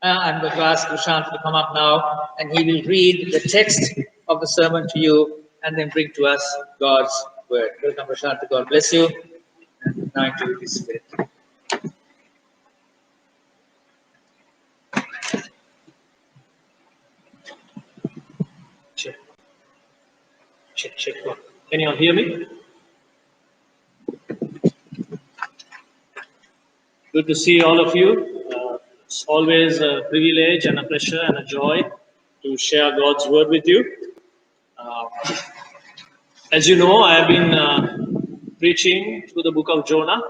I'm going to ask Prashant to come up now, and he will read the text of the sermon to you and then bring to us God's word. Welcome, Prashant. God bless you. And now into His Spirit. Check. Can you all hear me? Good to see all of you. It's always a privilege and a pleasure and a joy to share God's word with you. As you know, I have been preaching through the book of Jonah.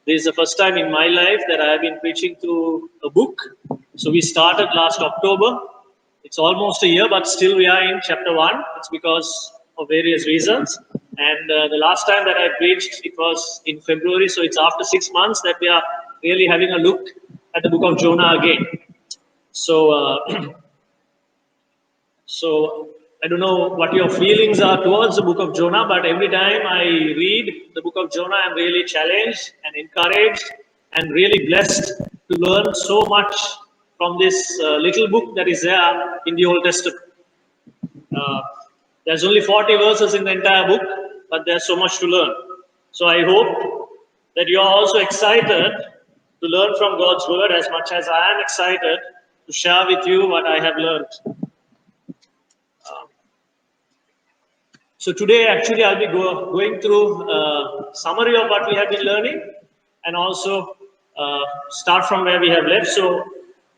This is the first time in my life that I have been preaching through a book. So we started last October. It's almost a year, but still we are in chapter 1. It's because of various reasons. And the last time that I preached, it was in February. So it's after 6 months that we are really having a look at the book of Jonah again. So, so I don't know what your feelings are towards the book of Jonah, but every time I read the book of Jonah, I'm really challenged and encouraged and really blessed to learn so much from this little book that is there in the Old Testament. There's only 40 verses in the entire book, but there's so much to learn. So I hope that you're also excited to learn from God's word as much as I am excited to share with you what I have learned. So today, actually, I'll be going through a summary of what we have been learning and also start from where we have left. So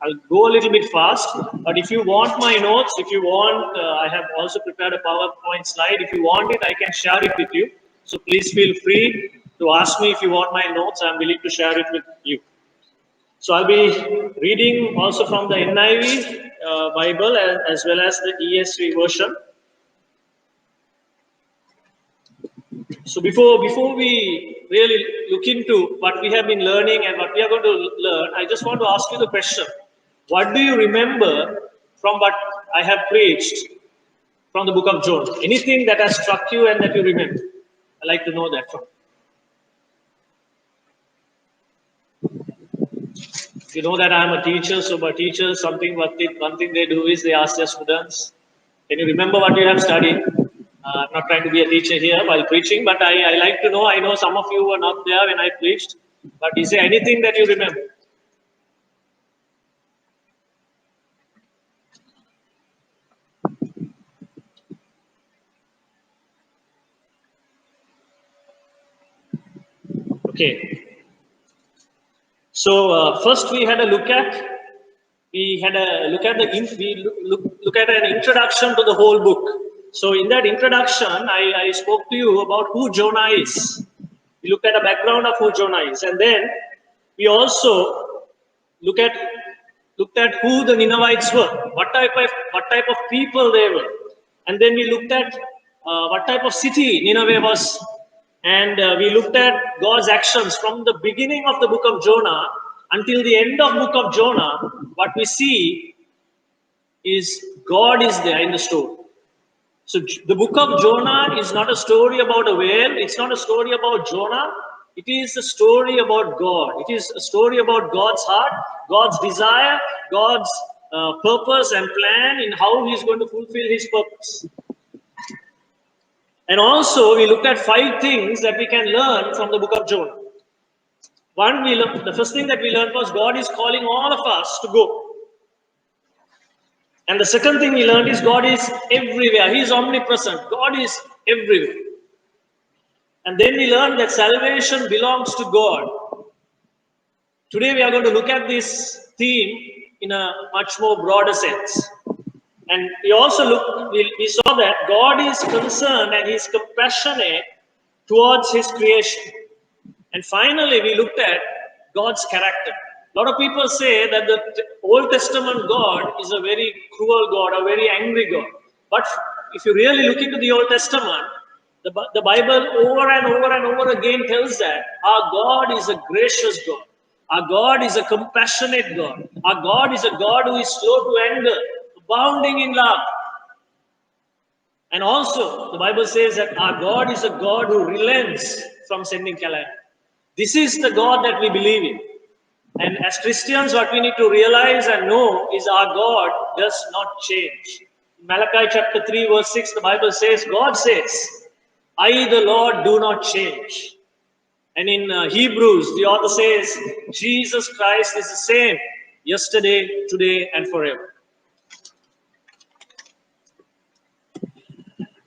I'll go a little bit fast, but if you want my notes, if you want, I have also prepared a PowerPoint slide. If you want it, I can share it with you. So please feel free to ask me if you want my notes. I'm willing to share it with you. So I'll be reading also from the NIV Bible as well as the ESV version. So before we really look into what we have been learning and what we are going to learn, I just want to ask you the question. What do you remember from what I have preached from the book of Jonah? Anything that has struck you and that you remember? I'd like to know that from you. You know that I'm a teacher, so by teachers, one thing they do is they ask their students, can you remember what you have studied? I'm not trying to be a teacher here while preaching, but I like to know, I know some of you were not there when I preached, but is there anything that you remember? Okay. So first we had a look at an introduction to the whole book. So in that introduction, I spoke to you about who Jonah is. We looked at a background of who Jonah is, and then we also looked at who the Ninevites were, what type of people they were, and then we looked at what type of city Nineveh was, and we looked at God's actions from the beginning of the book of Jonah until the end of book of Jonah. What we see is God is there in the story. So the book of Jonah is not a story about a whale. It's not a story about Jonah. It is a story about God. It is a story about God's heart, God's desire, God's purpose and plan in how He's going to fulfill His purpose. And also, we looked at 5 things that we can learn from the book of Jonah. One, the first thing that we learned was God is calling all of us to go. And the second thing we learned is God is everywhere. He is omnipresent. God is everywhere. And then we learned that salvation belongs to God. Today we are going to look at this theme in a much more broader sense. And we also we saw that God is concerned and He is compassionate towards His creation. And finally, we looked at God's character. A lot of people say that the Old Testament God is a very cruel God, a very angry God. But if you really look into the Old Testament, the Bible over and over and over again tells that our God is a gracious God. Our God is a compassionate God. Our God is a God who is slow to anger, abounding in love. And also, the Bible says that our God is a God who relents from sending calamity. This is the God that we believe in. And as Christians, what we need to realize and know is our God does not change. In Malachi chapter 3, verse 6, the Bible says, God says, I, the Lord, do not change. And in Hebrews, the author says, Jesus Christ is the same yesterday, today, and forever.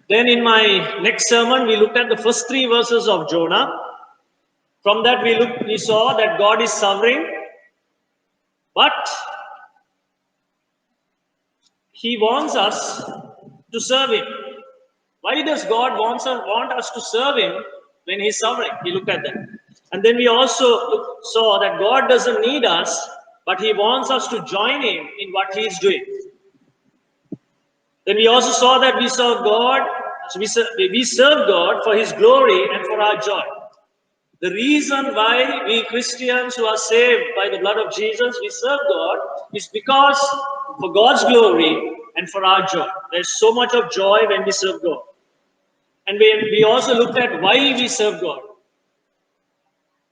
Then in my next sermon, we looked at the first 3 verses of Jonah. From that, we saw that God is sovereign, but He wants us to serve Him. Why does God want us to serve Him when He's sovereign? We looked at that. And then we also saw that God doesn't need us, but He wants us to join Him in what He's doing. Then we also saw that we serve God for His glory and for our joy. The reason why we Christians who are saved by the blood of Jesus, we serve God, is because for God's glory and for our joy. There's so much of joy when we serve God. And we also looked at why we serve God.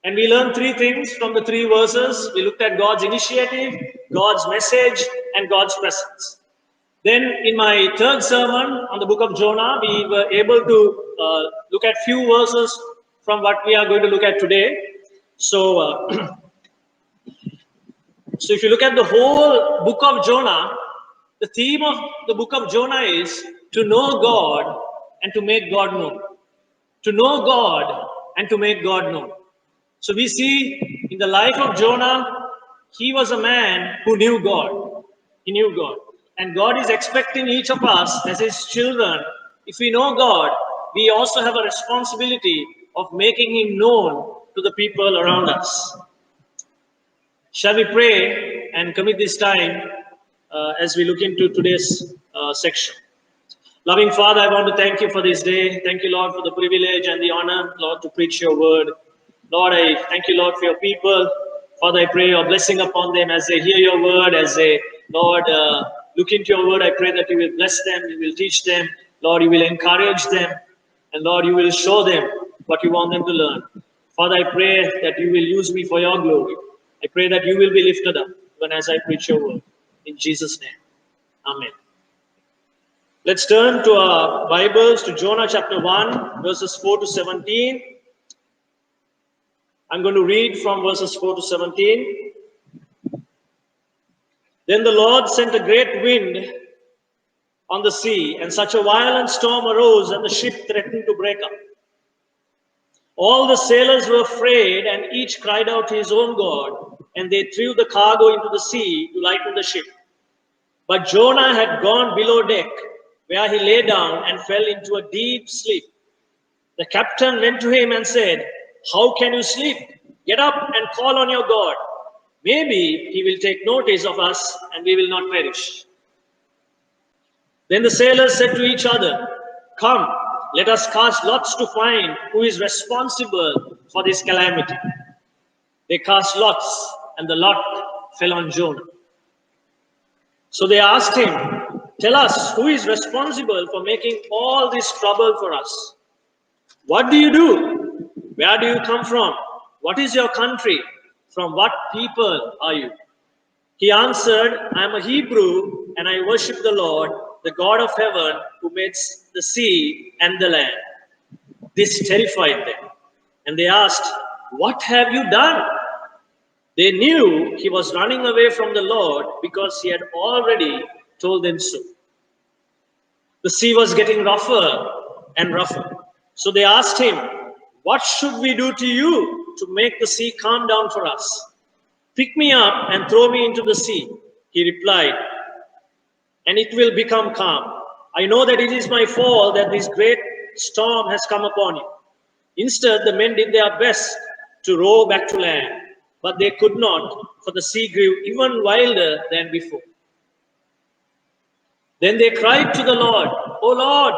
And we learned 3 things from the 3 verses. We looked at God's initiative, God's message, and God's presence. Then in my 3rd sermon on the book of Jonah, we were able to look at few verses from what we are going to look at today. So, so if you look at the whole book of Jonah, the theme of the book of Jonah is to know God and to make God known. To know God and to make God known. So we see in the life of Jonah, he was a man who knew God. He knew God. And God is expecting each of us as His children, if we know God, we also have a responsibility of making Him known to the people around us. Shall we pray and commit this time as we look into today's section? Loving Father, I want to thank You for this day. Thank You, Lord, for the privilege and the honor, Lord, to preach Your word. Lord, I thank You, Lord, for Your people. Father, I pray Your blessing upon them as they hear Your word, as they, Lord, look into Your word. I pray that You will bless them, You will teach them. Lord, You will encourage them. And Lord, You will show them what You want them to learn. Father, I pray that You will use me for Your glory. I pray that You will be lifted up even as I preach Your word. In Jesus' name, amen. Let's turn to our Bibles to Jonah chapter 1, verses 4 to 17. I'm going to read from verses 4 to 17. Then the Lord sent a great wind on the sea, and such a violent storm arose that the ship threatened to break up. All the sailors were afraid, and each cried out to his own God, and they threw the cargo into the sea to lighten the ship. But Jonah had gone below deck, where he lay down and fell into a deep sleep. The captain went to him and said, "How can you sleep? Get up and call on your God. Maybe He will take notice of us and we will not perish." Then the sailors said to each other, "Come, let us cast lots to find who is responsible for this calamity." They cast lots, and the lot fell on Jonah. So they asked him, "Tell us, who is responsible for making all this trouble for us? What do you do? Where do you come from? What is your country? From what people are you?" He answered, "I am a Hebrew, and I worship the Lord, the God of heaven, who made the sea and the land." This terrified them, and they asked, "What have you done?" They knew he was running away from the Lord because he had already told them so. The sea was getting rougher and rougher. So they asked him, "What should we do to you to make the sea calm down for us?" "Pick me up and throw me into the sea," he replied, "and it will become calm. I know that it is my fault that this great storm has come upon you." Instead, the men did their best to row back to land, but they could not, for the sea grew even wilder than before. Then they cried to the Lord, "O Lord,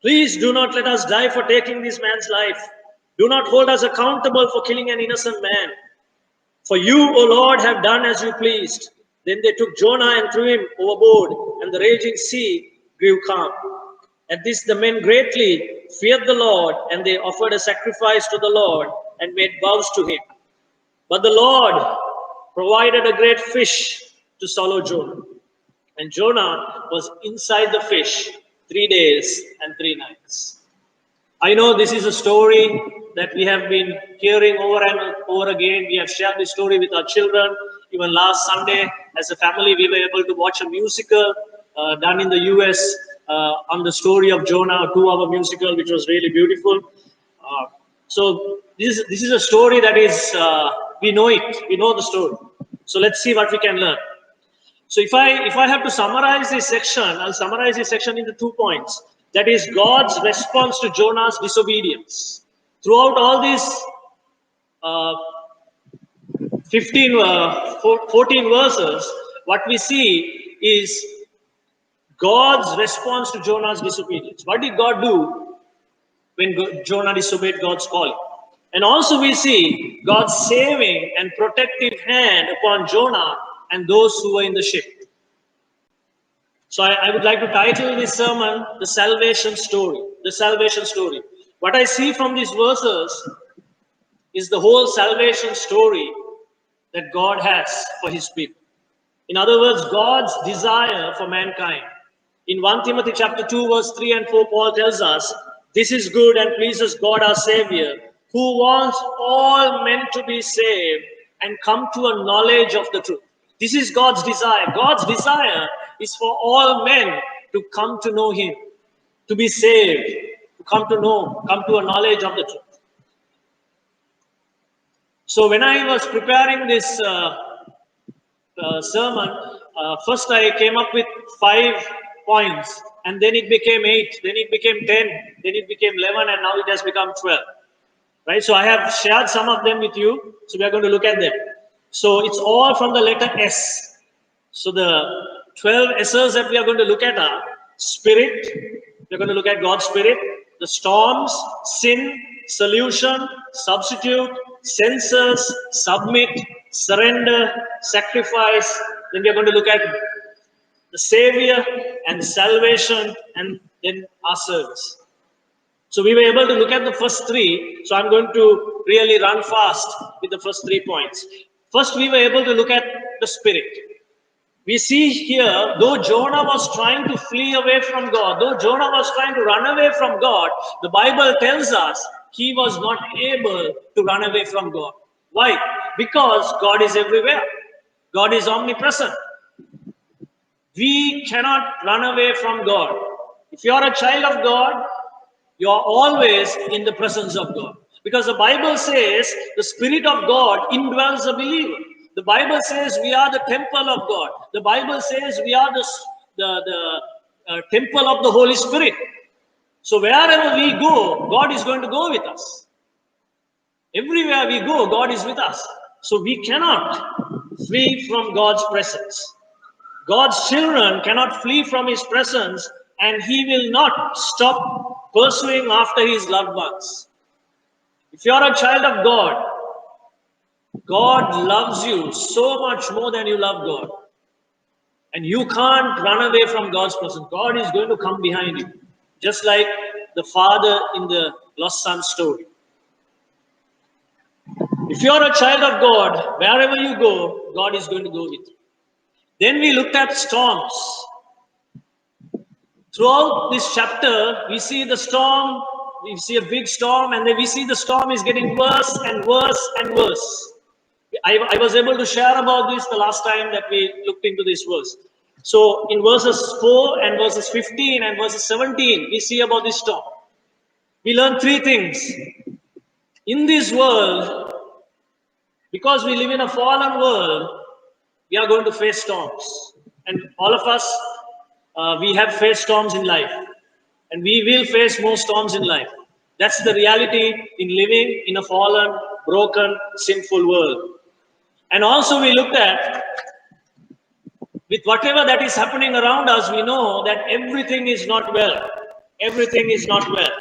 please do not let us die for taking this man's life. Do not hold us accountable for killing an innocent man. For you, O Lord, have done as you pleased." Then they took Jonah and threw him overboard, and the raging sea grew calm. At this the men greatly feared the Lord, and they offered a sacrifice to the Lord and made vows to him. But the Lord provided a great fish to swallow Jonah. And Jonah was inside the fish 3 days and 3 nights. I know this is a story that we have been hearing over and over again. We have shared this story with our children. Even last Sunday, as a family, we were able to watch a musical done in the US on the story of Jonah, a 2-hour musical, which was really beautiful. So this is a story that is, we know it, we know the story. So let's see what we can learn. So if I have to summarize this section, I'll summarize this section into 2 points. That is God's response to Jonah's disobedience. Throughout all these 14 verses, what we see is God's response to Jonah's disobedience. What did God do when Jonah disobeyed God's calling? And also we see God's saving and protective hand upon Jonah and those who were in the ship. So I would like to title this sermon, The Salvation Story. The Salvation Story. What I see from these verses is the whole salvation story that God has for his people. In other words, God's desire for mankind. In 1 Timothy chapter 2, verse 3 and 4, Paul tells us, this is good and pleases God our Savior, who wants all men to be saved and come to a knowledge of the truth. This is God's desire. God's desire is for all men to come to know him, to be saved, to come to a knowledge of the truth. So when I was preparing this sermon, first I came up with 5 points, and then it became 8, then it became 10, then it became 11, and now it has become 12. Right? So I have shared some of them with you, so we are going to look at them. So it's all from the letter S. So the 12 S's that we are going to look at are Spirit, we're going to look at God's Spirit, the storms, sin, solution, substitute, censors, submit, surrender, sacrifice. Then we are going to look at the Savior and salvation, and then our service. So we were able to look at the first 3. So I'm going to really run fast with the first 3 points. First, we were able to look at the Spirit. We see here, though Jonah was trying to flee away from God, though Jonah was trying to run away from God, the Bible tells us he was not able to run away from God. Why? Because God is everywhere. God is omnipresent. We cannot run away from God. If you are a child of God, you are always in the presence of God. Because the Bible says the Spirit of God indwells a believer. The Bible says we are the temple of God. The Bible says we are the temple of the Holy Spirit. So wherever we go, God is going to go with us. Everywhere we go, God is with us. So we cannot flee from God's presence. God's children cannot flee from his presence, and he will not stop pursuing after his loved ones. If you are a child of God, God loves you so much more than you love God. And you can't run away from God's presence. God is going to come behind you. Just like the father in the lost son story. If you are a child of God, wherever you go, God is going to go with you. Then we looked at storms. Throughout this chapter, we see the storm, we see a big storm, and then we see the storm is getting worse and worse and worse. I was able to share about this the last time that we looked into this verse. So in verses 4 and verses 15 and verses 17, we see about this storm. We learn 3 things. In this world, because we live in a fallen world, we are going to face storms. And all of us, we have faced storms in life. And we will face more storms in life. That's the reality in living in a fallen, broken, sinful world. And also we looked at, with whatever that is happening around us, we know that everything is not well. Everything is not well.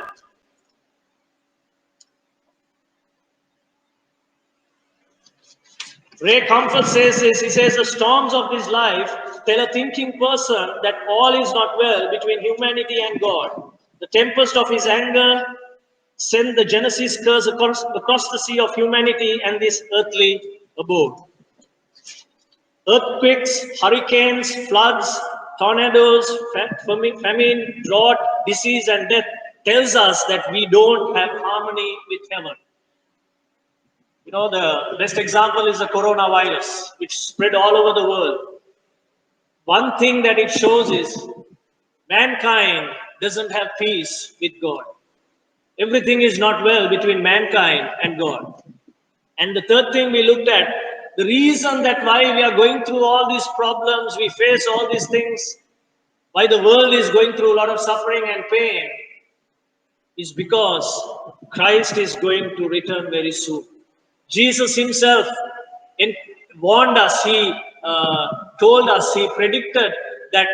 Ray Comfort says this, he says, the storms of this life tell a thinking person that all is not well between humanity and God. The tempest of his anger sent the Genesis curse across the sea of humanity and this earthly abode. Earthquakes, hurricanes, floods, tornadoes, famine, drought, disease, and death tells us that we don't have harmony with heaven. You know, the best example is the coronavirus, which spread all over the world. One thing that it shows is mankind doesn't have peace with God. Everything is not well between mankind and God. And the third thing we looked at, the reason that why we are going through all these problems, we face all these things, why the world is going through a lot of suffering and pain, is because Christ is going to return very soon. Jesus himself warned us, he told us, he predicted that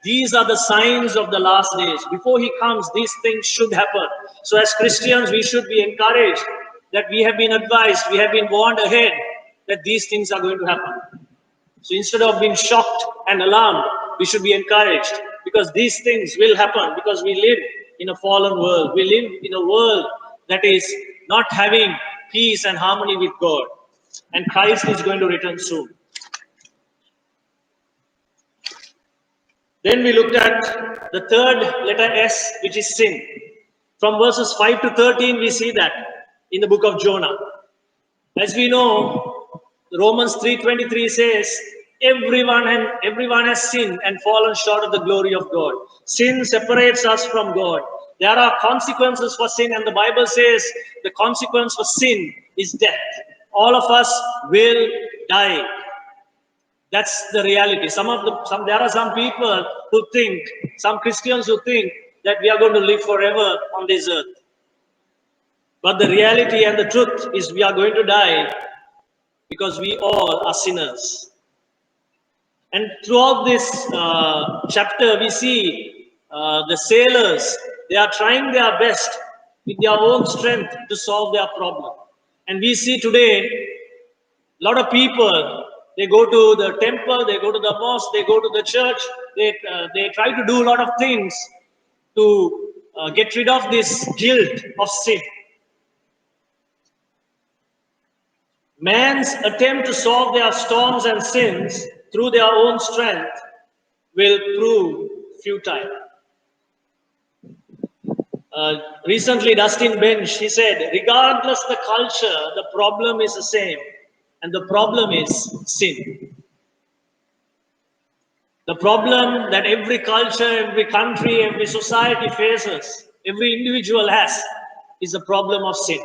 these are the signs of the last days. Before he comes, these things should happen. So as Christians, we should be encouraged that we have been advised, we have been warned ahead that these things are going to happen. So instead of being shocked and alarmed, we should be encouraged because these things will happen because we live in a fallen world. We live in a world that is not having peace and harmony with God. And Christ is going to return soon. Then we looked at the third letter S, which is sin. From verses 5 to 13, we see that in the book of Jonah. As we know, Romans 3:23 says, everyone has sinned and fallen short of the glory of God. Sin separates us from God. There are consequences for sin, and the Bible says the consequence for sin is death. All of us will die. That's the reality. There are some people who think, some Christians who think that we are going to live forever on this earth. But the reality and the truth is we are going to die because we all are sinners. And throughout this chapter, we see the sailors, they are trying their best with their own strength to solve their problem. And we see today, a lot of people, they go to the temple, they go to the mosque, they go to the church, they try to do a lot of things to get rid of this guilt of sin. Man's attempt to solve their storms and sins through their own strength will prove futile. Recently, Dustin Bench, he said, regardless the culture, the problem is the same. And the problem is sin. The problem that every culture, every country, every society faces, every individual has, is the problem of sin.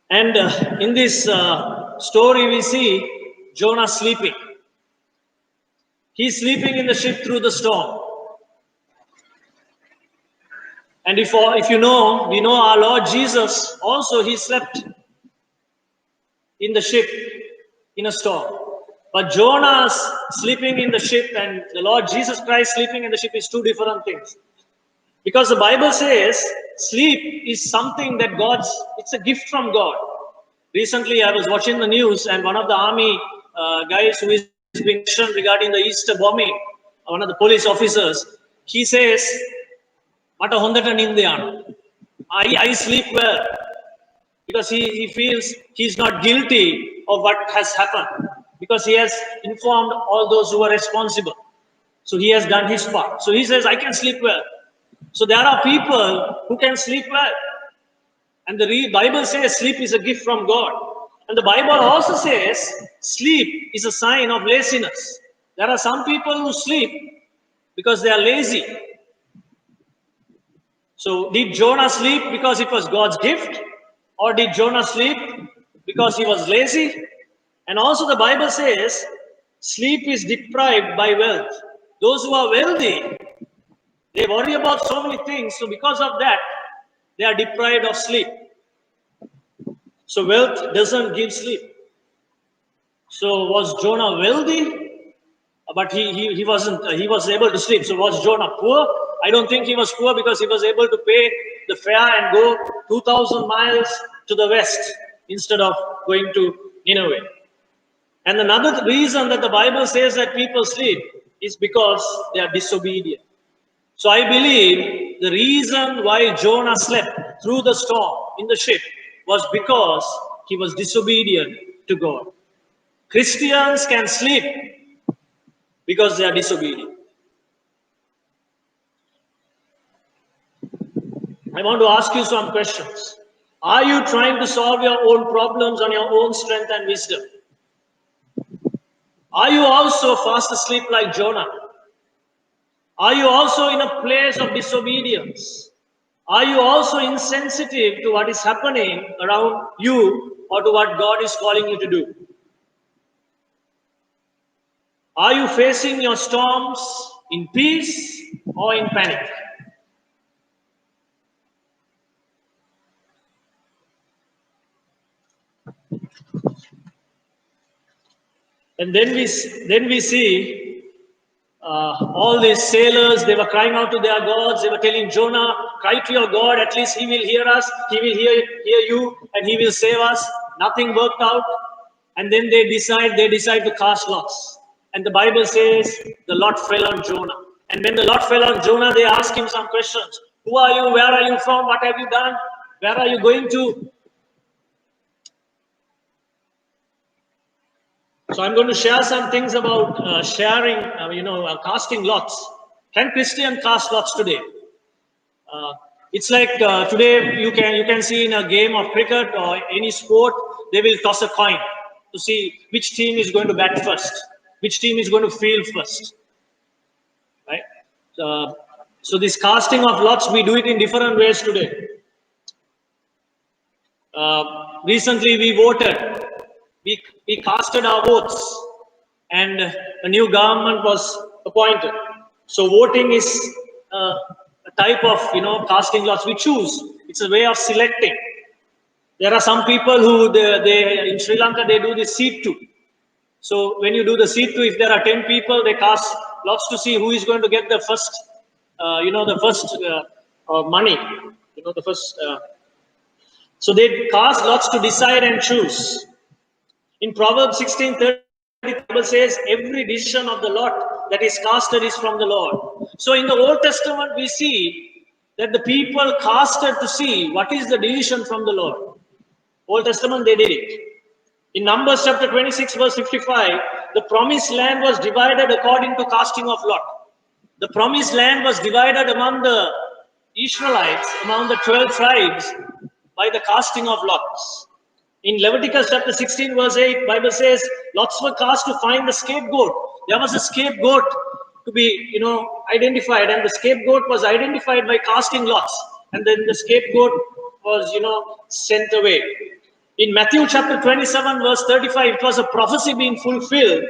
And in this story, we see Jonah sleeping. He's sleeping in the ship through the storm. And if you know, we know our Lord Jesus also, he slept in the ship in a storm. But Jonah's sleeping in the ship and the Lord Jesus Christ sleeping in the ship is two different things. Because the Bible says sleep is something that it's a gift from God. Recently, I was watching the news and one of the army guys who is being questioned regarding the Easter bombing, one of the police officers, he says, "Mata hondata nindeyanu." I sleep well because he feels he's not guilty of what has happened because he has informed all those who are responsible. So he has done his part. So he says, I can sleep well. So there are people who can sleep well. And the Bible says sleep is a gift from God. And the Bible also says sleep is a sign of laziness. There are some people who sleep because they are lazy. So did Jonah sleep because it was God's gift? Or did Jonah sleep because he was lazy? And also the Bible says sleep is deprived by wealth. Those who are wealthy, they worry about so many things. So because of that, they are deprived of sleep. So wealth doesn't give sleep. So was Jonah wealthy? But he wasn't. He was able to sleep. So was Jonah poor? I don't think he was poor because he was able to pay the fare and go 2,000 miles to the west instead of going to Nineveh. And another reason that the Bible says that people sleep is because they are disobedient. So I believe the reason why Jonah slept through the storm in the ship was because he was disobedient to God. Christians can sleep because they are disobedient. I want to ask you some questions. Are you trying to solve your own problems on your own strength and wisdom? Are you also fast asleep like Jonah? Are you also in a place of disobedience? Are you also insensitive to what is happening around you or to what God is calling you to do? Are you facing your storms in peace or in panic? And then we see all these sailors, they were crying out to their gods. They were telling Jonah, cry to your God, at least he will hear us. He will hear you and he will save us. Nothing worked out. And then they decide to cast lots. And the Bible says the lot fell on Jonah. And when the lot fell on Jonah, they asked him some questions. Who are you? Where are you from? What have you done? Where are you going to? So I'm going to share some things about casting lots. Can Christian cast lots today? It's like today you can see in a game of cricket or any sport, they will toss a coin to see which team is going to bat first, which team is going to field first, right? So this casting of lots, we do it in different ways today. Recently we voted, we casted our votes, and a new government was appointed. So voting is a type of casting lots. We choose. It's a way of selecting. There are some people who they in Sri Lanka they do the seat two. So when you do the seat two, if there are 10 people, they cast lots to see who is going to get the first, money, the first. So they cast lots to decide and choose. In Proverbs 16:30, the Bible says, every decision of the lot that is casted is from the Lord. So in the Old Testament, we see that the people casted to see what is the decision from the Lord. Old Testament, they did it. In Numbers chapter 26, verse 55, the promised land was divided according to casting of lot. The promised land was divided among the Israelites, among the 12 tribes, by the casting of lots. In Leviticus chapter 16, verse 8, Bible says, lots were cast to find the scapegoat. There was a scapegoat to be, identified, and the scapegoat was identified by casting lots. And then the scapegoat was, sent away. In Matthew chapter 27, verse 35, it was a prophecy being fulfilled,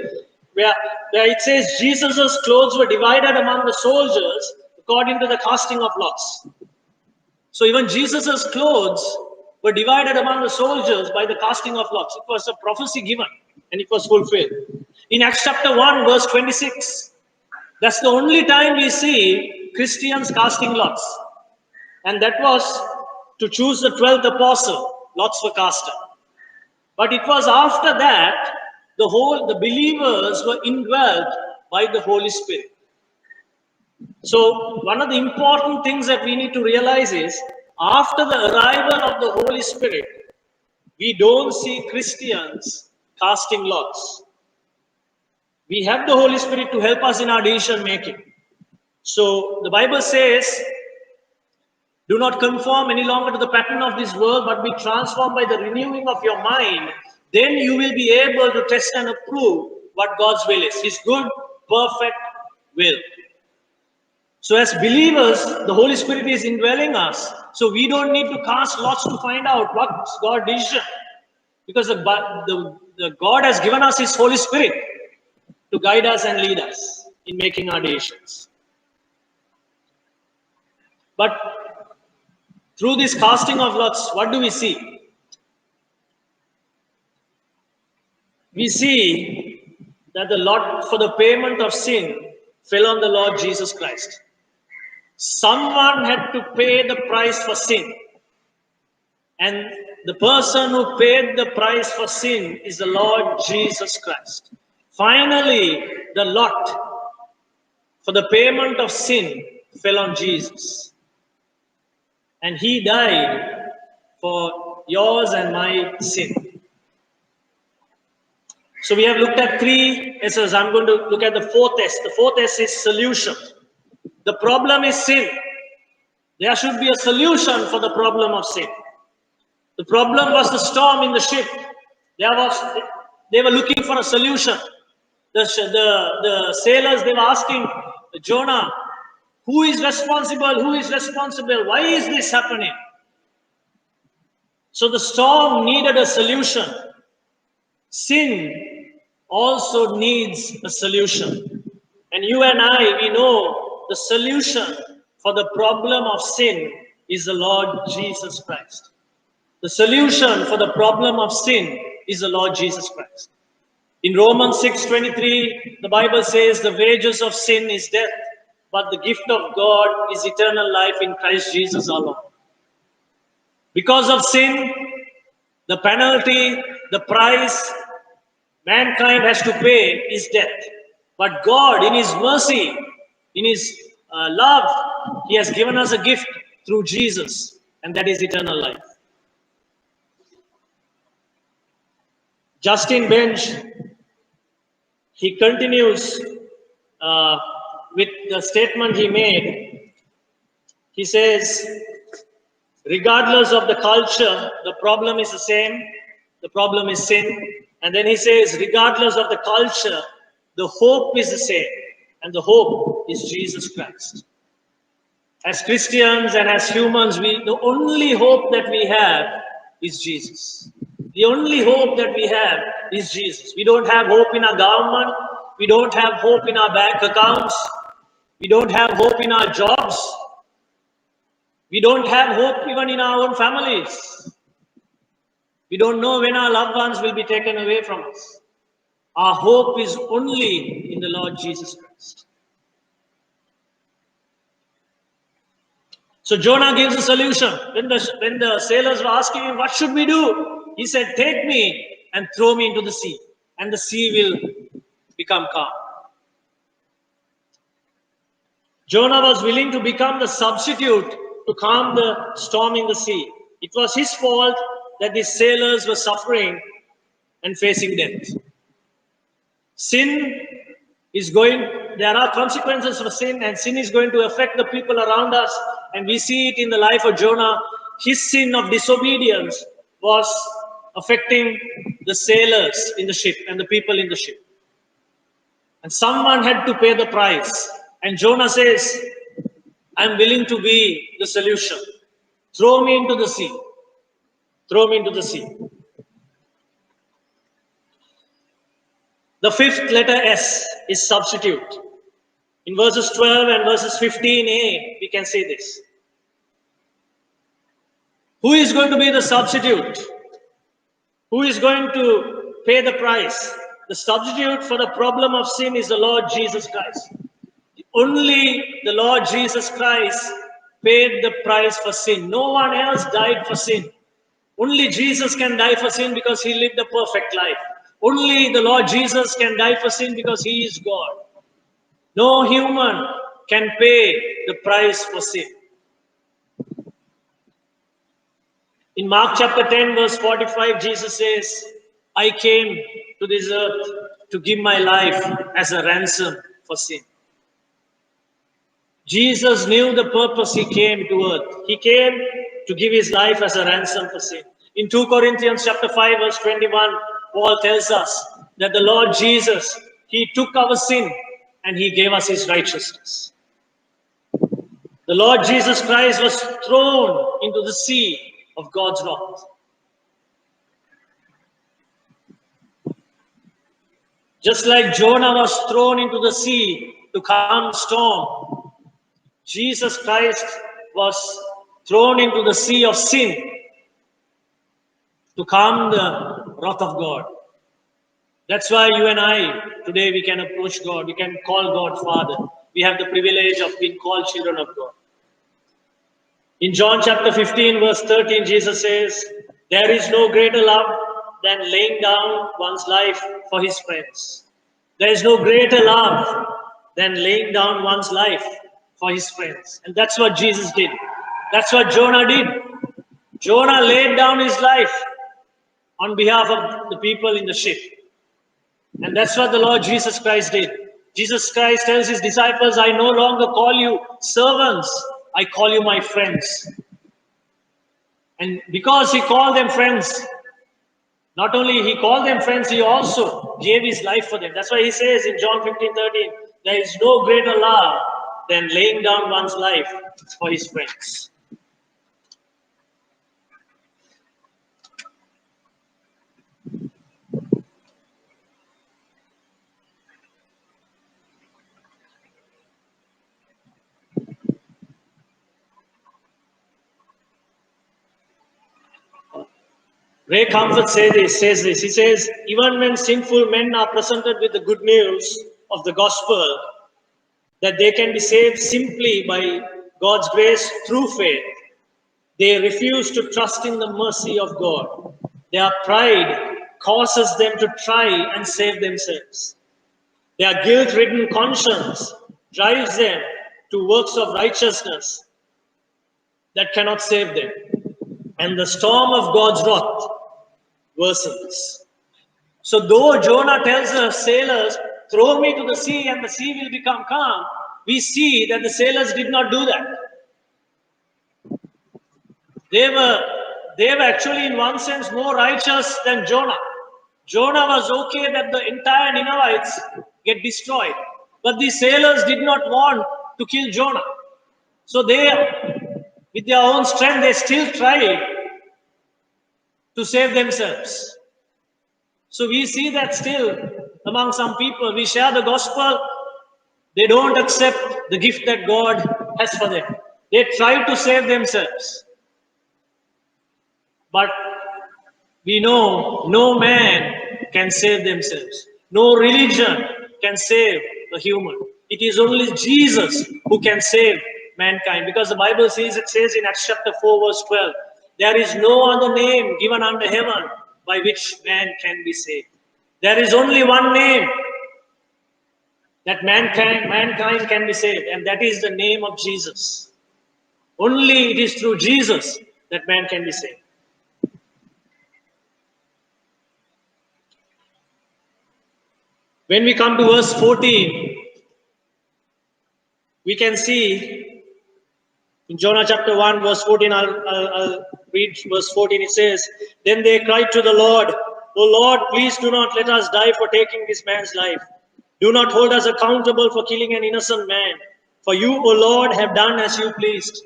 where it says, Jesus' clothes were divided among the soldiers according to the casting of lots. So even Jesus' clothes were divided among the soldiers by the casting of lots. It was a prophecy given, and it was fulfilled. In Acts chapter 1, verse 26, that's the only time we see Christians casting lots. And that was to choose the 12th apostle. Lots were casted. But it was after that, the believers were indwelt by the Holy Spirit. So one of the important things that we need to realize is, after the arrival of the Holy Spirit, we don't see Christians casting lots. We have the Holy Spirit to help us in our decision making. So the Bible says, do not conform any longer to the pattern of this world, but be transformed by the renewing of your mind. Then you will be able to test and approve what God's will is, His good, perfect will. So as believers, the Holy Spirit is indwelling us. So we don't need to cast lots to find out what's God's decision. Because the God has given us His Holy Spirit to guide us and lead us in making our decisions. But through this casting of lots, what do we see? We see that the lot for the payment of sin fell on the Lord Jesus Christ. Someone had to pay the price for sin. And the person who paid the price for sin is the Lord Jesus Christ. Finally, the lot for the payment of sin fell on Jesus. And He died for yours and my sin. So we have looked at three S's. I'm going to look at the fourth S. The fourth S is solution. The problem is sin. There should be a solution for the problem of sin. The problem was the storm in the ship. They were looking for a solution. The sailors, they were asking Jonah, who is responsible? Who is responsible? Why is this happening? So the storm needed a solution. Sin also needs a solution. And you and I, we know the solution for the problem of sin is the Lord Jesus Christ. The solution for the problem of sin is the Lord Jesus Christ. In Romans 6:23, the Bible says the wages of sin is death, but the gift of God is eternal life in Christ Jesus our Lord. Because of sin, the penalty, the price mankind has to pay is death. But God, in His mercy, in His love, He has given us a gift through Jesus, and that is eternal life. Justin Bench, he continues with the statement he made. He says, regardless of the culture, the problem is the same. The problem is sin. And then he says, regardless of the culture, the hope is the same. And the hope is Jesus Christ. As Christians and as humans, the only hope that we have is Jesus. The only hope that we have is Jesus. We don't have hope in our government. We don't have hope in our bank accounts. We don't have hope in our jobs. We don't have hope even in our own families. We don't know when our loved ones will be taken away from us. Our hope is only in the Lord Jesus Christ. So Jonah gives a solution. When the sailors were asking him, what should we do? He said, take me and throw me into the sea, and the sea will become calm. Jonah was willing to become the substitute to calm the storm in the sea. It was his fault that the sailors were suffering and facing death. There are consequences for sin, and sin is going to affect the people around us. And we see it in the life of Jonah. His sin of disobedience was affecting the sailors in the ship and the people in the ship. And someone had to pay the price. And Jonah says, I'm willing to be the solution. Throw me into the sea. Throw me into the sea. The fifth letter S is substitute. In verses 12 and verses 15a, we can see this. Who is going to be the substitute? Who is going to pay the price? The substitute for the problem of sin is the Lord Jesus Christ. Only the Lord Jesus Christ paid the price for sin. No one else died for sin. Only Jesus can die for sin because He lived a perfect life. Only the Lord Jesus can die for sin because He is God. No human can pay the price for sin. In Mark chapter 10, verse 45, Jesus says, I came to this earth to give my life as a ransom for sin. Jesus knew the purpose He came to earth. He came to give His life as a ransom for sin. In 2 Corinthians chapter 5, verse 21, Paul tells us that the Lord Jesus, He took our sin and He gave us His righteousness. The Lord Jesus Christ was thrown into the sea of God's wrath. Just like Jonah was thrown into the sea to calm the storm, Jesus Christ was thrown into the sea of sin to calm the wrath of God. That's why you and I, today we can approach God, we can call God Father. We have the privilege of being called children of God. In John chapter 15, verse 13, Jesus says, there is no greater love than laying down one's life for his friends. There is no greater love than laying down one's life for his friends. And that's what Jesus did. That's what Jonah did. Jonah laid down his life on behalf of the people in the ship. And that's what the Lord Jesus Christ did. Jesus Christ tells his disciples, I no longer call you servants, I call you my friends. And because he called them friends, not only he called them friends, he also gave his life for them. That's why he says in John 15:13, there is no greater love than laying down one's life for his friends. Ray Comfort says this. He says, even when sinful men are presented with the good news of the gospel, that they can be saved simply by God's grace through faith, they refuse to trust in the mercy of God. Their pride causes them to try and save themselves. Their guilt-ridden conscience drives them to works of righteousness that cannot save them. And the storm of God's wrath worsens. So though Jonah tells the sailors, throw me to the sea and the sea will become calm, we see that the sailors did not do that. They were actually in one sense more righteous than Jonah. Jonah was okay that the entire Ninevites get destroyed. But the sailors did not want to kill Jonah. So they, with their own strength, they still tried to save themselves. So we see that still among some people, we share the gospel, they don't accept the gift that God has for them. They try to save themselves. But we know no man can save themselves. No religion can save a human. It is only Jesus who can save mankind. Because the Bible says, it says in Acts chapter 4 verse 12, there is no other name given under heaven by which man can be saved. There is only one name that mankind can be saved, and that is the name of Jesus. Only it is through Jesus that man can be saved. When we come to verse 14, we can see in Jonah chapter 1 verse 14, I'll read verse 14, it says, then they cried to the Lord, O Lord, please do not let us die for taking this man's life. Do not hold us accountable for killing an innocent man. For you, O Lord, have done as you pleased.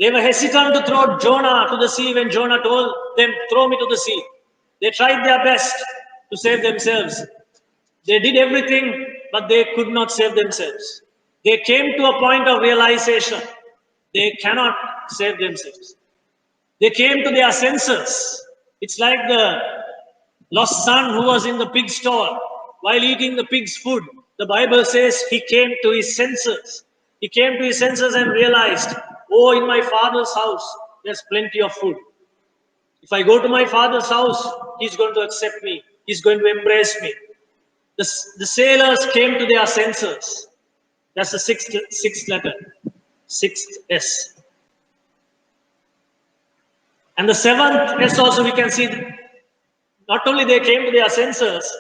They were hesitant to throw Jonah to the sea when Jonah told them, throw me to the sea. They tried their best to save themselves. They did everything, but they could not save themselves. They came to a point of realization. They cannot save themselves. They came to their senses. It's like the lost son who was in the pig stall while eating the pig's food. The Bible says he came to his senses. He came to his senses and realized, oh, in my father's house, there's plenty of food. If I go to my father's house, he's going to accept me. He's going to embrace me. The sailors came to their senses. That's the sixth letter. Sixth S. And the seventh S also we can see, not only they came to their senses,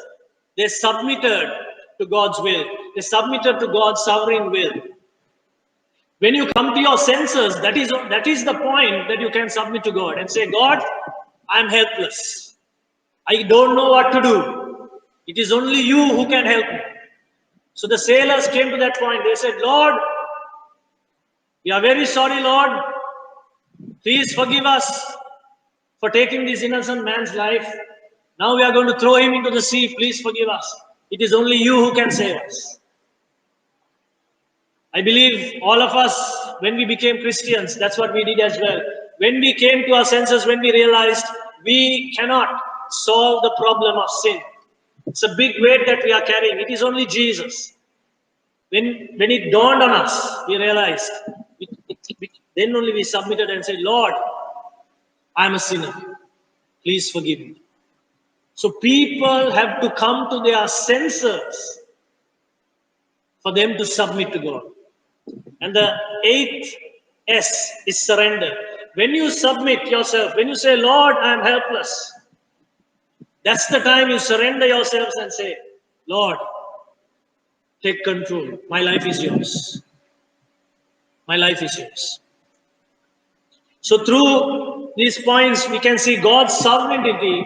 they submitted to God's will. They submitted to God's sovereign will. When you come to your senses, that is the point that you can submit to God and say, God, I'm helpless. I don't know what to do. It is only you who can help me. So the sailors came to that point. They said, Lord, we are very sorry, Lord. Please forgive us for taking this innocent man's life. Now we are going to throw him into the sea. Please forgive us. It is only you who can save us. I believe all of us, when we became Christians, that's what we did as well. When we came to our senses, when we realized we cannot solve the problem of sin. It's a big weight that we are carrying. It is only Jesus. When it dawned on us, we realized, then only we submitted and said, Lord, I'm a sinner. Please forgive me. So people have to come to their senses for them to submit to God. And the eighth S is surrender. When you submit yourself, when you say, Lord, I'm helpless, that's the time you surrender yourselves and say, Lord, take control. My life is yours. My life is yours. So through these points, we can see God's sovereignty,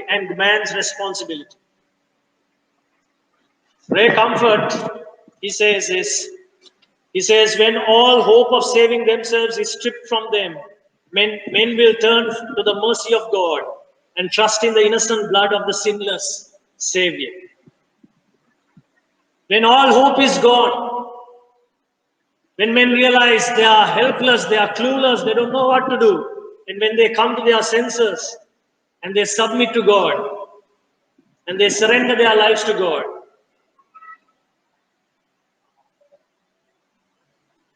and man's responsibility. Ray Comfort, he says this. He says, when all hope of saving themselves is stripped from them, men will turn to the mercy of God and trust in the innocent blood of the sinless Savior. When all hope is gone, when men realize they are helpless, they are clueless, they don't know what to do, and when they come to their senses and they submit to God and they surrender their lives to God,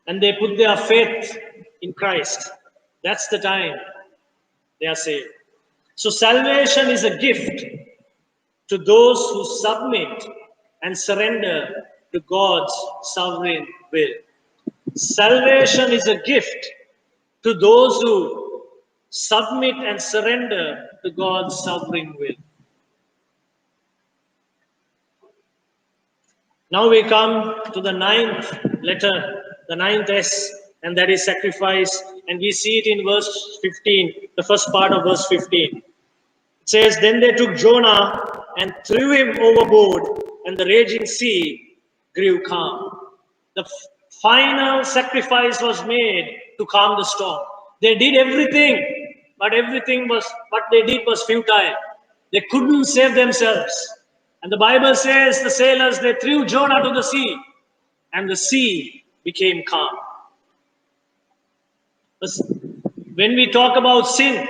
and they put their faith in Christ, that's the time they are saved. So salvation is a gift to those who submit and surrender to God's sovereign will. Salvation is a gift to those who submit and surrender to God's sovereign will. Now we come to the ninth letter, the ninth S, and that is sacrifice. And we see it in verse 15, the first part of verse 15. It says, then they took Jonah and threw him overboard, and the raging sea grew calm. The final sacrifice was made to calm the storm. They did everything, but what they did was futile. They couldn't save themselves. And the Bible says the sailors, they threw Jonah to the sea, and the sea became calm. When we talk about sin,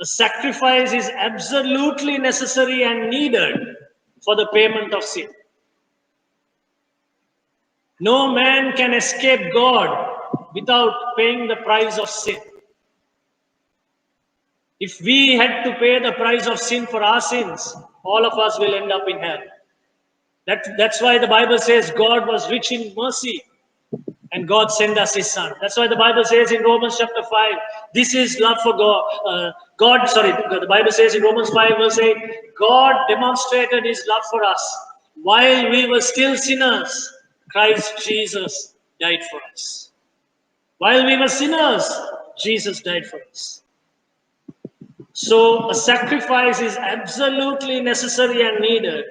a sacrifice is absolutely necessary and needed for the payment of sin. No man can escape God without paying the price of sin. If we had to pay the price of sin for our sins, all of us will end up in hell. That's why the Bible says God was rich in mercy and God sent us his son. That's why the Bible says in Romans chapter 5, this is love for God. The Bible says in Romans 5 verse 8, God demonstrated his love for us. While we were still sinners, Christ Jesus died for us. While we were sinners, Jesus died for us. So a sacrifice is absolutely necessary and needed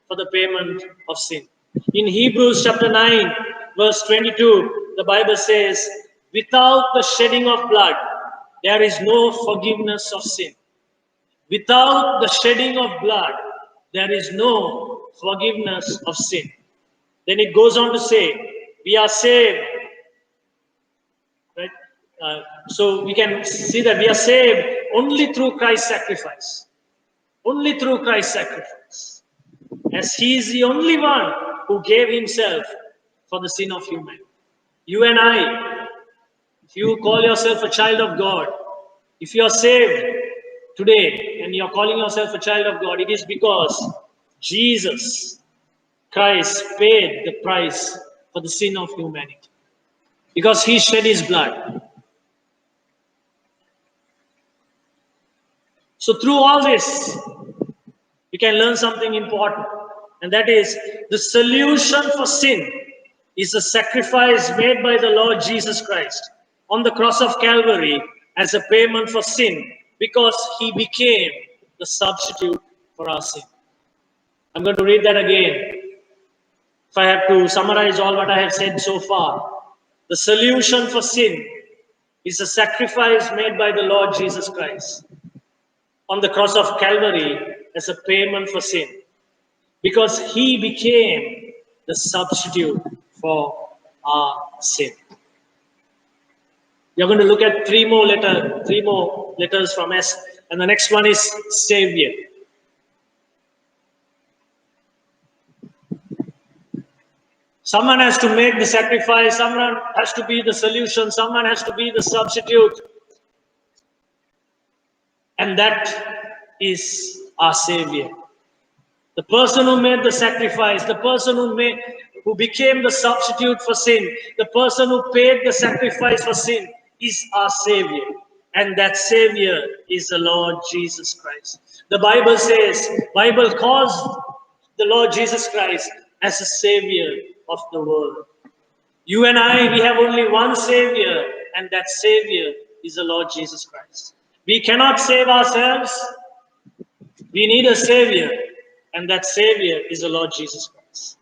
for the payment of sin. In Hebrews chapter 9, verse 22, the Bible says, without the shedding of blood, there is no forgiveness of sin. Without the shedding of blood, there is no forgiveness of sin. Then it goes on to say, we are saved. Right? So we can see that we are saved only through Christ's sacrifice. Only through Christ's sacrifice. As he is the only one who gave himself for the sin of humanity. You and I, if you call yourself a child of God, if you are saved today and you are calling yourself a child of God, it is because Jesus Christ paid the price for the sin of humanity. Because he shed his blood. So through all this, we can learn something important. And that is, the solution for sin is the sacrifice made by the Lord Jesus Christ on the cross of Calvary as a payment for sin, because he became the substitute for our sin. I'm going to read that again. If I have to summarize all what I have said so far, the solution for sin is a sacrifice made by the Lord Jesus Christ on the cross of Calvary as a payment for sin, because he became the substitute for our sin. We are going to look at three more letters from S, and the next one is Savior. Someone has to make the sacrifice, someone has to be the solution, someone has to be the substitute. And that is our Savior. The person who made the sacrifice, the person who became the substitute for sin, the person who paid the sacrifice for sin is our Savior. and that Savior is the Lord Jesus Christ. The Bible calls the Lord Jesus Christ as the Savior of the world. You and I, we have only one Savior, and that Savior is the Lord Jesus Christ. We cannot save ourselves. We need a Savior, and that Savior is the Lord Jesus Christ.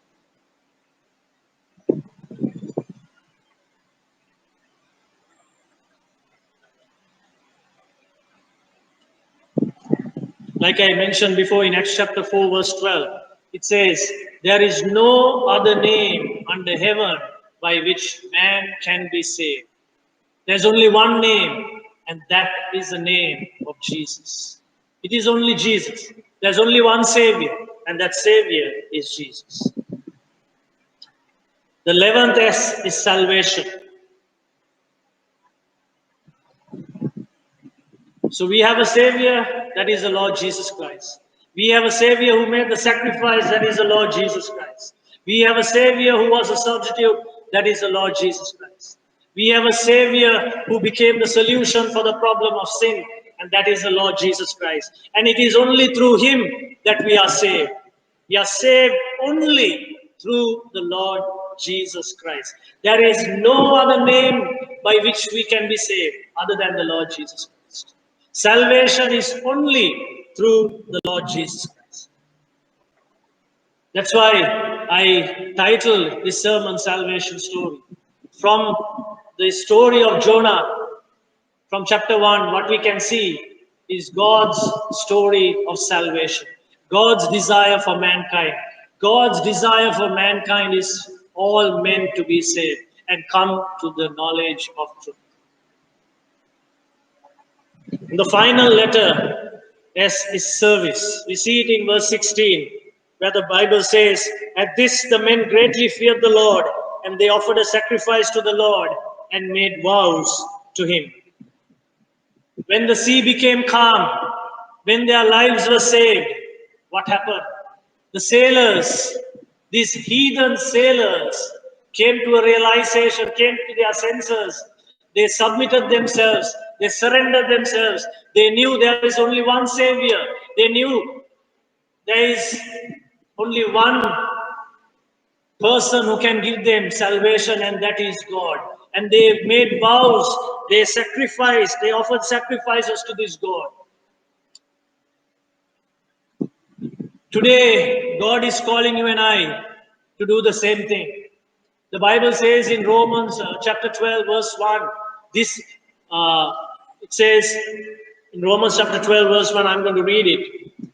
Like I mentioned before in Acts chapter 4, verse 12, it says, "There is no other name under heaven by which man can be saved." There's only one name, and that is the name of Jesus. It is only Jesus. There's only one Savior, and that Savior is Jesus. The 11th S is salvation. So we have a Savior, that is the Lord Jesus Christ. We have a Savior who made the sacrifice, that is the Lord Jesus Christ. We have a Savior who was a substitute, that is the Lord Jesus Christ. We have a Savior who became the solution for the problem of sin, and that is the Lord Jesus Christ. And it is only through Him that we are saved. We are saved only through the Lord Jesus Christ. There is no other name by which we can be saved other than the Lord Jesus Christ. Salvation is only through the Lord Jesus Christ. That's why I titled this sermon Salvation Story. From the story of Jonah, from chapter 1, what we can see is God's story of salvation. God's desire for mankind. God's desire for mankind is all men to be saved and come to the knowledge of truth. In the final letter, S is service. We see it in verse 16, where the Bible says, "At this the men greatly feared the Lord, and they offered a sacrifice to the Lord and made vows to Him." When the sea became calm, when their lives were saved, what happened? The sailors, these heathen sailors, came to a realization, came to their senses. They submitted themselves. They surrendered themselves. They knew there is only one Savior. They knew there is only one person who can give them salvation, and that is God. And they made vows. They sacrificed. They offered sacrifices to this God. Today, God is calling you and I to do the same thing. The Bible says in Romans chapter 12, verse 1, it says in Romans chapter 12, verse 1, I'm going to read it.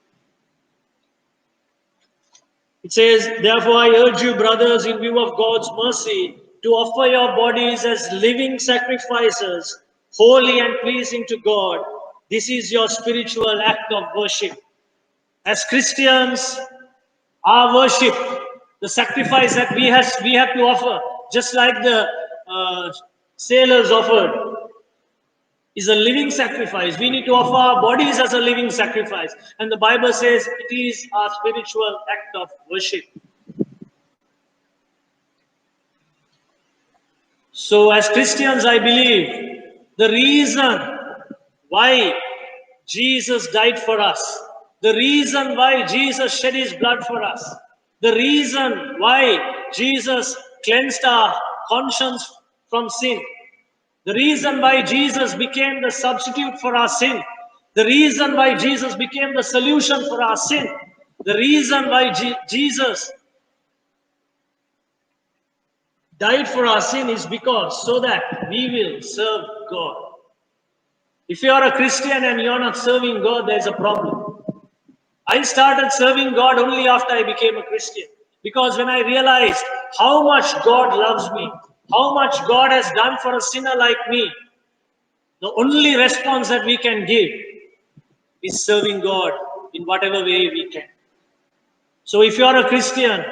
It says, "Therefore I urge you, brothers, in view of God's mercy, to offer your bodies as living sacrifices, holy and pleasing to God. This is your spiritual act of worship." As Christians, our worship, the sacrifice that we have to offer, just like the sailors offered, is a living sacrifice. We need to offer our bodies as a living sacrifice. And the Bible says it is our spiritual act of worship. So as Christians, I believe the reason why Jesus died for us, the reason why Jesus shed His blood for us, the reason why Jesus cleansed our conscience from sin, the reason why Jesus became the substitute for our sin, the reason why Jesus became the solution for our sin, the reason why Jesus died for our sin is because so that we will serve God. If you are a Christian and you are not serving God, there's a problem. I started serving God only after I became a Christian. Because when I realized how much God loves me, how much God has done for a sinner like me, the only response that we can give is serving God in whatever way we can. So if you are a Christian,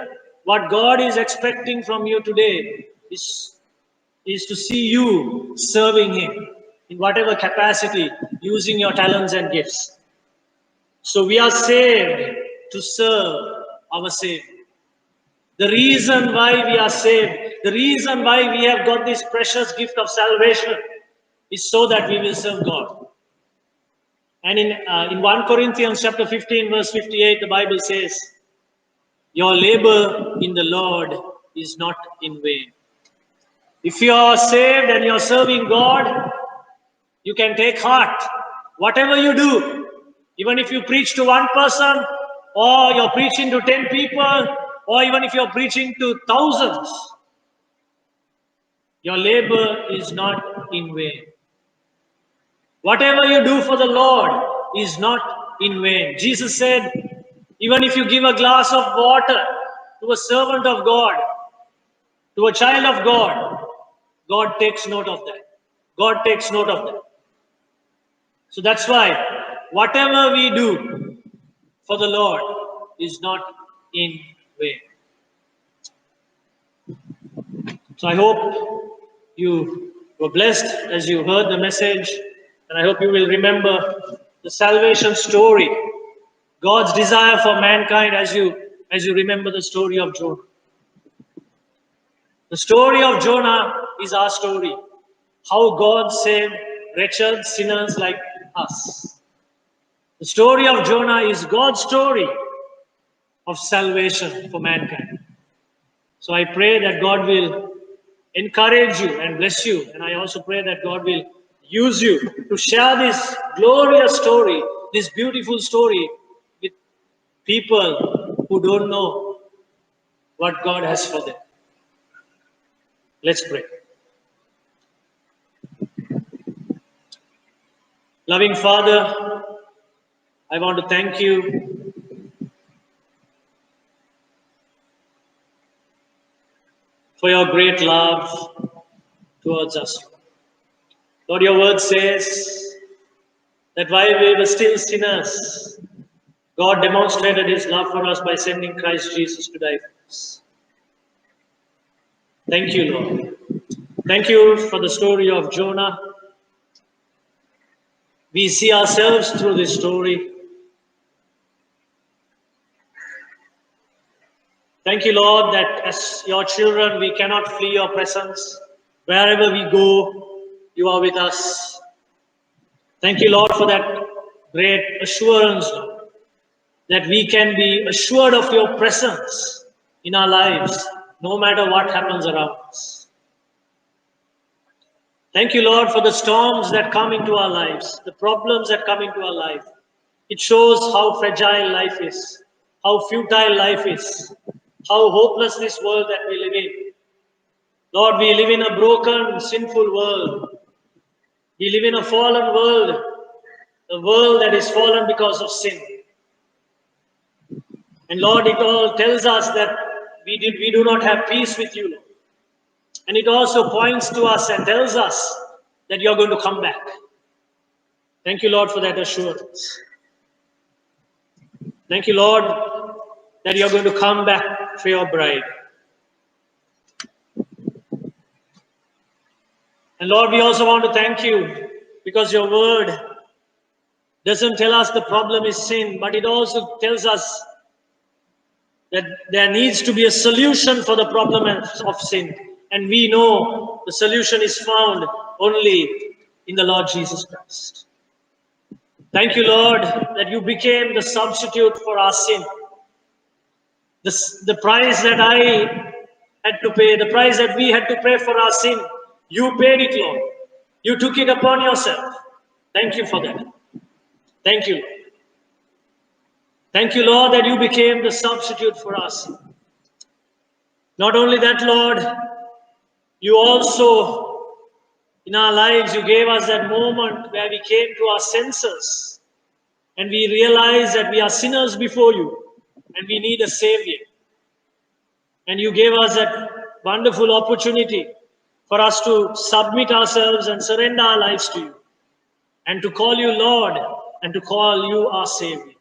what God is expecting from you today is to see you serving Him in whatever capacity, using your talents and gifts. So we are saved to serve our Savior. The reason why we are saved, the reason why we have got this precious gift of salvation is so that we will serve God. And in 1 Corinthians chapter 15, verse 58, the Bible says, your labor in the Lord is not in vain. If you are saved and you're serving God, you can take heart. Whatever you do, even if you preach to one person, or you're preaching to 10 people, or even if you're preaching to thousands, your labor is not in vain. Whatever you do for the Lord is not in vain. Jesus said, even if you give a glass of water to a servant of God, to a child of God, God takes note of that. God takes note of that. So that's why whatever we do for the Lord is not in vain. So I hope you were blessed as you heard the message, and I hope you will remember the salvation story, God's desire for mankind as you remember the story of Jonah. The story of Jonah is our story. How God saved wretched sinners like us. The story of Jonah is God's story of salvation for mankind. So I pray that God will encourage you and bless you. And I also pray that God will use you to share this glorious story, this beautiful story with people who don't know what God has for them. Let's pray. Loving Father, I want to thank you for your great love towards us. Lord, your word says that while we were still sinners, God demonstrated his love for us by sending Christ Jesus to die for us. Thank you, Lord. Thank you for the story of Jonah. We see ourselves through this story. Thank you, Lord, that as your children, we cannot flee your presence. Wherever we go, you are with us. Thank you, Lord, for that great assurance, Lord, that we can be assured of your presence in our lives, no matter what happens around us. Thank you, Lord, for the storms that come into our lives, the problems that come into our life. It shows how fragile life is, how futile life is, how hopeless this world that we live in. Lord, we live in a broken, sinful world. We live in a fallen world, a world that is fallen because of sin. And Lord, it all tells us that we do not have peace with you, Lord. And it also points to us and tells us that you're going to come back. Thank you, Lord, for that assurance. Thank you, Lord, that you're going to come back for your bride. And Lord, we also want to thank you because your word doesn't tell us the problem is sin, but it also tells us that there needs to be a solution for the problem of sin. And we know the solution is found only in the Lord Jesus Christ. Thank you, Lord, that you became the substitute for our sin. The price that I had to pay, the price that we had to pay for our sin, you paid it, Lord. You took it upon yourself. Thank you for that. Thank you, Lord. Thank you, Lord, that you became the substitute for us. Not only that, Lord, you also, in our lives, you gave us that moment where we came to our senses and we realized that we are sinners before you and we need a Savior. And you gave us that wonderful opportunity for us to submit ourselves and surrender our lives to you and to call you Lord and to call you our Savior.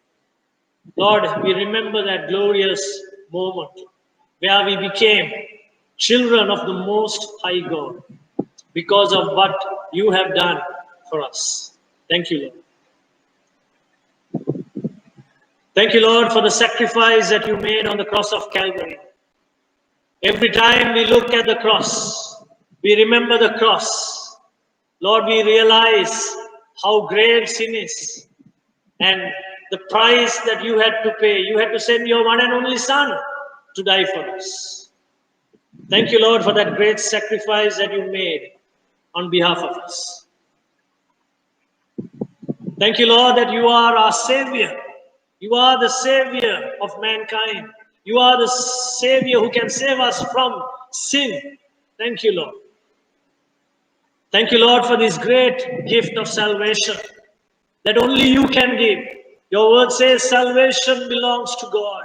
Lord, we remember that glorious moment where we became children of the Most High God because of what you have done for us. Thank you, Lord. Thank you, Lord, for the sacrifice that you made on the cross of Calvary. Every time we look at the cross, we remember the cross. Lord, we realize how grave sin is and the price that you had to pay. You had to send your one and only Son to die for us. Thank you, Lord, for that great sacrifice that you made on behalf of us. Thank you, Lord, that you are our Savior. You are the Savior of mankind. You are the Savior who can save us from sin. Thank you, Lord. Thank you, Lord, for this great gift of salvation that only you can give. Your word says salvation belongs to God.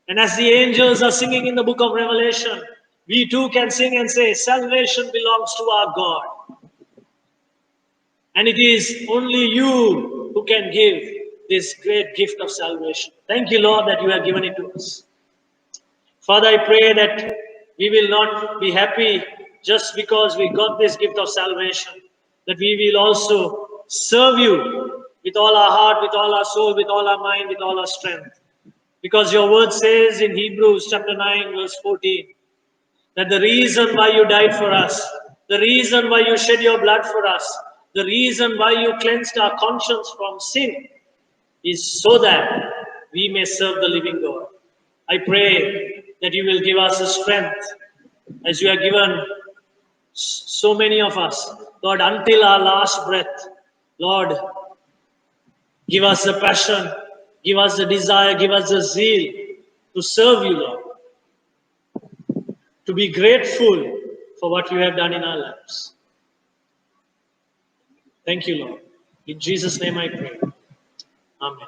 And as the angels are singing in the book of Revelation, we too can sing and say, salvation belongs to our God. And it is only you who can give this great gift of salvation. Thank you, Lord, that you have given it to us. Father, I pray that we will not be happy just because we got this gift of salvation, that we will also serve you with all our heart, with all our soul, with all our mind, with all our strength. Because your word says in Hebrews chapter 9, verse 14, that the reason why you died for us, the reason why you shed your blood for us, the reason why you cleansed our conscience from sin is so that we may serve the living God. I pray that you will give us the strength as you have given so many of us, Lord, until our last breath. Lord, give us the passion, give us the desire, give us the zeal to serve you, Lord, to be grateful for what you have done in our lives. Thank you, Lord. In Jesus' name I pray. Amen.